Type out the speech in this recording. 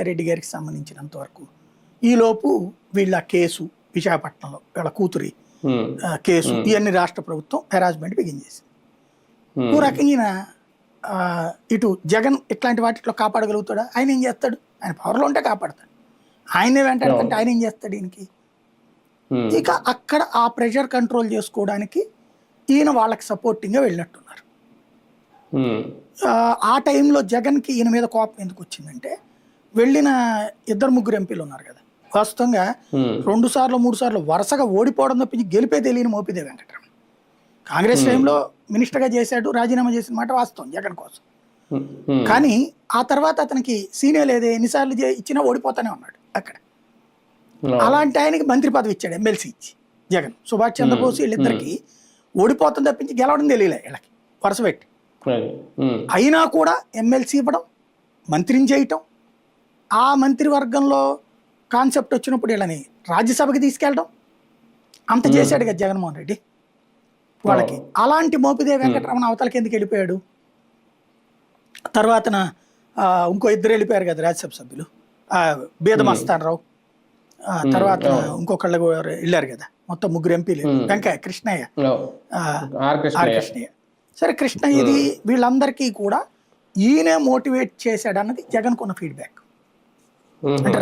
రెడ్డి గారికి సంబంధించినంత వరకు ఈలోపు వీళ్ళ కేసు విశాఖపట్నంలో వీళ్ళ కూతురి కేసు ఇవన్నీ రాష్ట్ర ప్రభుత్వం హెరాస్మెంట్ బిగించేసింది. ఓ రకంగా ఇటు జగన్ ఇట్లాంటి వాటిలో కాపాడగలుగుతాడా? ఆయన ఏం చేస్తాడు? ఆయన పవర్లో ఉంటే కాపాడతాడు. ఆయనే వెంటాడుతుంటే ఆయన ఏం చేస్తాడు ఈయనకి? ఇక అక్కడ ఆ ప్రెషర్ కంట్రోల్ చేసుకోవడానికి ఈయన వాళ్ళకి సపోర్టింగ్గా వెళ్ళినట్టున్నారు. ఆ టైంలో జగన్కి ఈయన మీద కోపం ఎందుకు వచ్చిందంటే, వెళ్ళిన 2-3 ఎంపీలు ఉన్నారు కదా, వాస్తవంగా 2 సార్లు 3 సార్లు వరుసగా ఓడిపోవడం తప్పించి గెలిపే తెలియని మోపిదే వెంకటరమణ. కాంగ్రెస్ టైంలో మినిస్టర్గా చేశాడు, రాజీనామా చేసిన మాట వాస్తవం జగన్ కోసం. కానీ ఆ తర్వాత అతనికి సీనియర్ లేదే, ఎన్నిసార్లు ఇచ్చినా ఓడిపోతానే ఉన్నాడు అక్కడ. అలాంటి ఆయనకి మంత్రి పదవి ఇచ్చాడు, ఎమ్మెల్సీ ఇచ్చి జగన్. సుభాష్ చంద్రబోస్ వీళ్ళిద్దరికి ఓడిపోతుంది తప్పించి గెలవడం తెలియలే వీళ్ళకి వరుస పెట్టి. అయినా కూడా ఎమ్మెల్సీ ఇవ్వడం, మంత్రిని చేయటం, ఆ మంత్రివర్గంలో కాన్సెప్ట్ వచ్చినప్పుడు వీళ్ళని రాజ్యసభకి తీసుకెళ్ళడం అంత చేశాడు కదా జగన్మోహన్ రెడ్డి వాళ్ళకి. అలాంటి మోపిదే వెంకటరమణ అవతలకి ఎందుకు వెళ్ళిపోయాడు? తర్వాతన ఇంకో 2 వెళ్ళిపోయారు కదా రాజ్యసభ సభ్యులు, బేదమస్తాన్ రావు, తర్వాత ఇంకొకళ్ళు వెళ్ళారు కదా, మొత్తం 3 ఎంపీలు, వెంకయ్య కృష్ణయ్య, ఆర్ కృష్ణయ్య. సరే, కృష్ణయ్యది వీళ్ళందరికీ కూడా ఈయనే మోటివేట్ చేశాడు అన్నది జగన్కున్న ఫీడ్బ్యాక్. అంటే